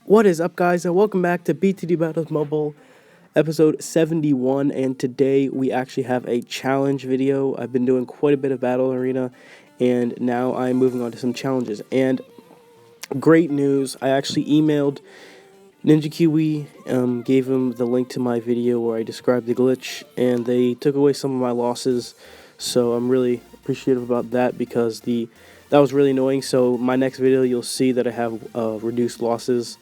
What is up, guys, and welcome back to BTD Battles Mobile, episode 71, and today we actually have a challenge video. I've been doing quite a bit of Battle Arena, and now I'm moving on to some challenges, and great news, I actually emailed Ninja Kiwi, gave him the link to my video where I described the glitch, and they took away some of my losses, so I'm really appreciative about that because that was really annoying. So my next video, you'll see that I have reduced losses.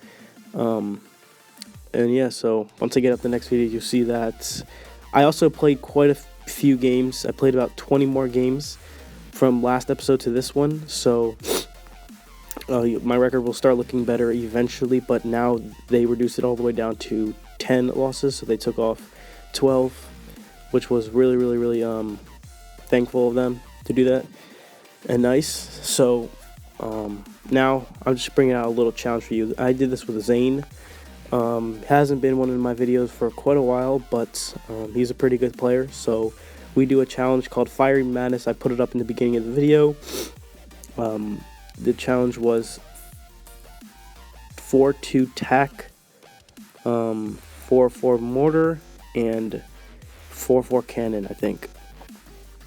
And yeah, so once I get up the next video, you'll see that. I also played quite a few games. I played about 20 more games from last episode to this one, so my record will start looking better eventually, but now they reduced it all the way down to 10 losses, so they took off 12, which was really thankful of them to do that, and nice. So now I'm just bringing out a little challenge for you. I did this with Zane. Hasn't been one of my videos for quite a while, but he's a pretty good player, so we do a challenge called Fiery Madness. I put it up in the beginning of the video. The challenge was 4-2 tack, 4-4 mortar, and 4-4 cannon, I think.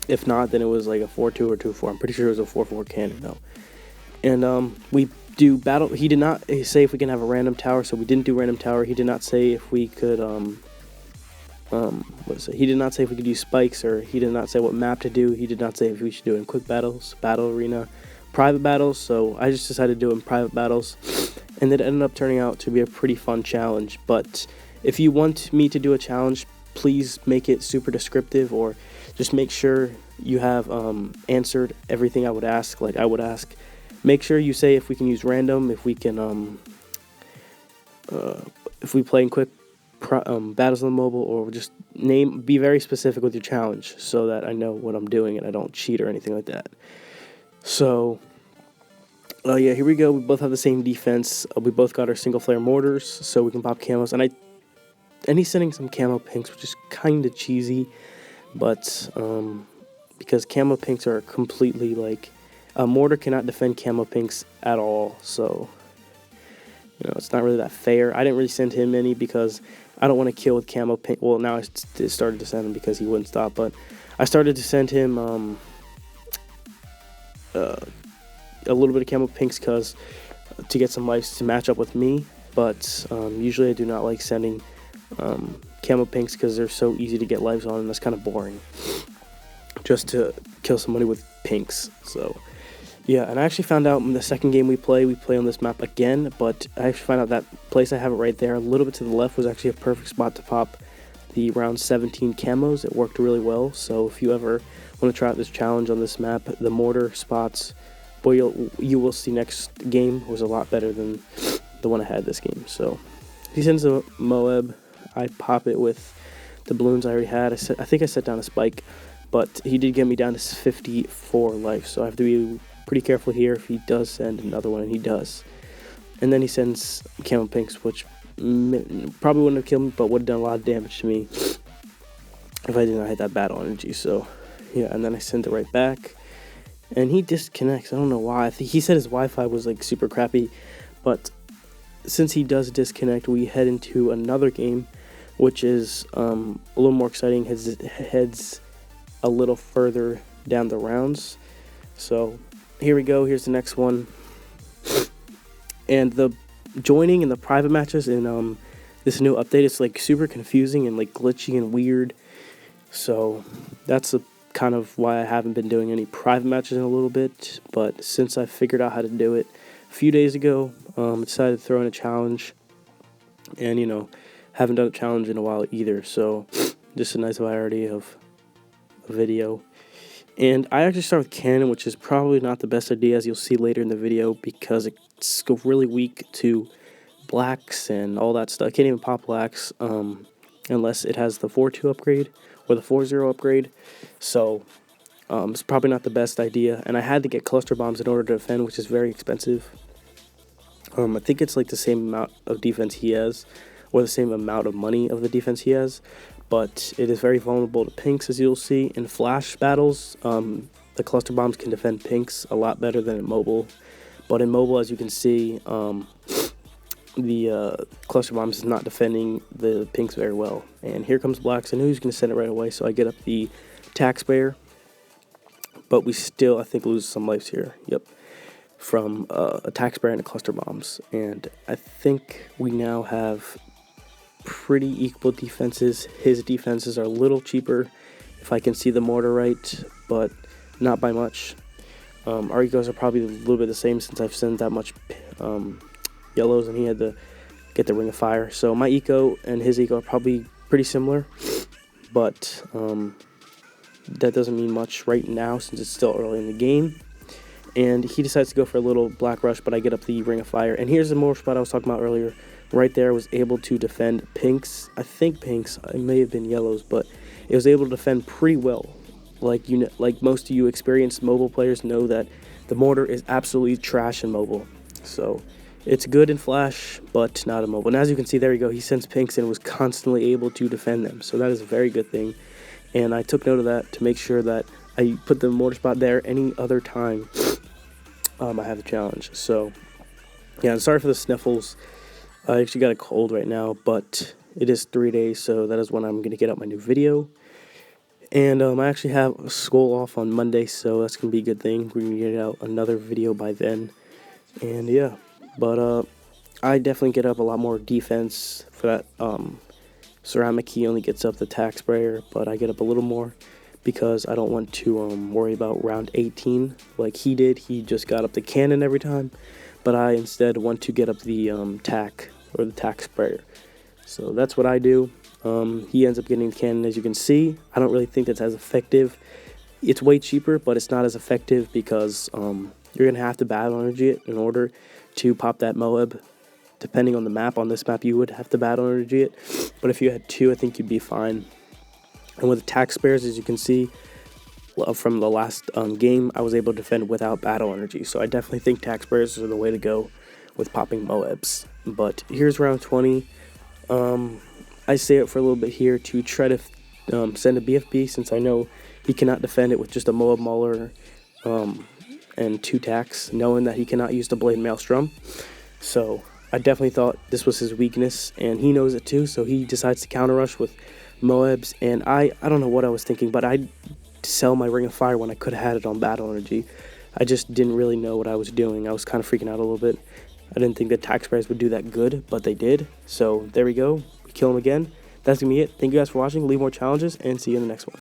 If not, then it was like a 4-2 or 2-4. I'm pretty sure it was a 4-4 cannon, though. And we do battle. He did not say if we can have a random tower, so we didn't do random tower. He did not say if we could he did not say if we could use spikes, or he did not say what map to do. He did not say if we should do it in quick battles, battle arena, private battles. So I just decided to do it in private battles, and it ended up turning out to be a pretty fun challenge. But if you want me to do a challenge, please make it super descriptive, or just make sure you have answered everything I would ask. Like I would ask, make sure you say if we can use random, if we can if we play in quick battles on the mobile, or just be very specific with your challenge so that I know what I'm doing and I don't cheat or anything like that. So yeah, here we go. We both have the same defense. We both got our single flare mortars, so we can pop camos, and he's sending some camo pinks, which is kind of cheesy, but because camo pinks are completely like, a mortar cannot defend camo pinks at all, so it's not really that fair. I didn't really send him any because I don't want to kill with camo pink. Well, now I started to send him because he wouldn't stop, but I started to send him a little bit of camo pinks because to get some lives to match up with me, but usually I do not like sending camo pinks because they're so easy to get lives on, and that's kind of boring just to kill somebody with pinks. So yeah, and I actually found out in the second game we play on this map again, but I actually found out that place I have it right there a little bit to the left was actually a perfect spot to pop the round 17 camos. It worked really well, so if you ever want to try out this challenge on this map, the mortar spots, boy, you will see next game was a lot better than the one I had this game. So he sends a Moab, I pop it with the balloons I already had. I think I set down a spike, but he did get me down to 54 life, so I have to be pretty careful here if he does send another one, and he does. And then he sends camo pinks, which probably wouldn't have killed me, but would have done a lot of damage to me if I did not hit that battle energy. So yeah, and then I send it right back, and he disconnects. I don't know why. I think he said his Wi-Fi was like super crappy, but since he does disconnect, we head into another game, which is a little more exciting. Heads a little further down the rounds. So here we go. Here's the next one. And the joining in the private matches in this new update is like super confusing and like glitchy and weird. So that's kind of why I haven't been doing any private matches in a little bit. But since I figured out how to do it a few days ago, I decided to throw in a challenge. And haven't done a challenge in a while either. So just a nice variety of a video. And I actually start with cannon, which is probably not the best idea, as you'll see later in the video, because it's really weak to blacks and all that stuff. I can't even pop blacks unless it has the 4-2 upgrade or the 4-0 upgrade. So it's probably not the best idea. And I had to get cluster bombs in order to defend, which is very expensive. I think it's like the same amount of defense he has, or the same amount of money of the defense he has. But it is very vulnerable to pinks, as you'll see. In flash battles, the cluster bombs can defend pinks a lot better than in mobile. But in mobile, as you can see, cluster bombs is not defending the pinks very well. And here comes blacks. I knew he was going to send it right away, so I get up the tax sprayer. But we still, I think, lose some lives here. Yep. From a tax sprayer and a cluster bombs. And I think we now have pretty equal defenses. His defenses are a little cheaper if I can see the mortar right, but not by much. Our ecos are probably a little bit the same since I've sent that much yellows and he had to get the ring of fire. So my eco and his eco are probably pretty similar, but that doesn't mean much right now since it's still early in the game. And he decides to go for a little black rush, but I get up the ring of fire. And here's the more spot I was talking about earlier. Right there, I was able to defend pinks. I think pinks. It may have been yellows, but it was able to defend pretty well. Like most of you experienced mobile players know that the mortar is absolutely trash in mobile. So it's good in flash, but not in mobile. And as you can see, there you go. He sends pinks and was constantly able to defend them. So that is a very good thing. And I took note of that to make sure that I put the mortar spot there any other time I have a challenge. So yeah, I'm sorry for the sniffles. I actually got a cold right now, but it is 3 days, so that is when I'm going to get out my new video. And I actually have school off on Monday, so that's going to be a good thing. We're going to get out another video by then. And yeah, but I definitely get up a lot more defense for that. Ceramic key only gets up the tax sprayer, but I get up a little more because I don't want to worry about round 18 like he did. He just got up the cannon every time, but I instead want to get up the tack or the tax sprayer. So that's what I do. He ends up getting the cannon, as you can see. I don't really think that's as effective. It's way cheaper, but it's not as effective because you're going to have to battle energy it in order to pop that Moab. Depending on the map, on this map you would have to battle energy it. But if you had two, I think you'd be fine. And with the tax spares, as you can see from the last game, I was able to defend without battle energy. So I definitely think tax spares are the way to go with popping Moabs. But here's round 20. I save it for a little bit here to try to send a BFB since I know he cannot defend it with just a Moab Mauler and 2 tacks, knowing that he cannot use the Blade Maelstrom. So I definitely thought this was his weakness, and he knows it too, so he decides to counter rush with Moabs. And I don't know what I was thinking, but I'd sell my Ring of Fire when I could have had it on battle energy. I just didn't really know what I was doing. I was kind of freaking out a little bit. I didn't think the tax spares would do that good, but they did. So there we go. We kill him again. That's going to be it. Thank you guys for watching. Leave more challenges, and see you in the next one.